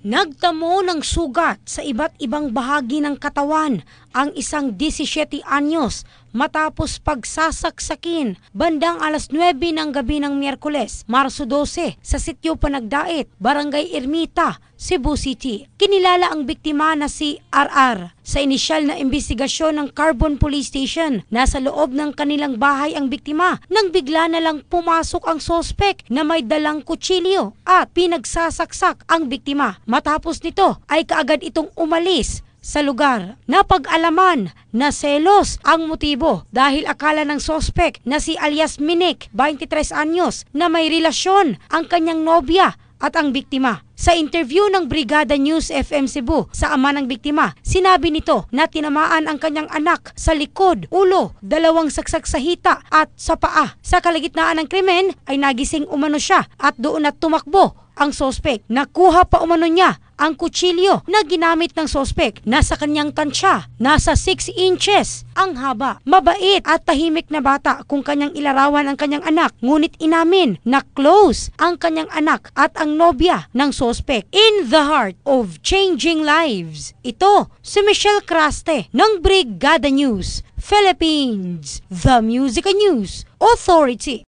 Nagtamo ng sugat sa iba't ibang bahagi ng katawan ang isang 17 anyos matapos pagsasaksakin bandang alas 9 ng gabi ng Miyerkules, Marso 12 sa sitio Panagdait, Barangay Ermita, Cebu City. Kinilala ang biktima na si RR. Sa inisyal na imbestigasyon ng Carbon Police Station, nasa loob ng kanilang bahay ang biktima nang bigla na lang pumasok ang sospek na may dalang kutsilyo at pinagsasaksak ang biktima. Matapos nito ay kaagad itong umalis sa lugar. Napag-alaman na selos ang motibo dahil akala ng sospek na si alias Minik, 23 anyos, na may relasyon ang kanyang nobya at ang biktima. Sa interview ng Brigada News FM Cebu sa ama ng biktima, sinabi nito na tinamaan ang kanyang anak sa likod, ulo, 2 saksak sa hita at sa paa. Sa kalagitnaan ng krimen ay nagising umano siya at doon na tumakbo ang sospek. Nakuha pa umano niya ang kutsilyo na ginamit ng sospek. Nasa kanyang tansya, nasa 6 inches ang haba. Mabait at tahimik na bata kung kanyang ilarawan ang kanyang anak. Ngunit inamin na close ang kanyang anak at ang nobya ng sospek. In the heart of changing lives, ito si Michelle Craste ng Brigada News Philippines, the Music News Authority.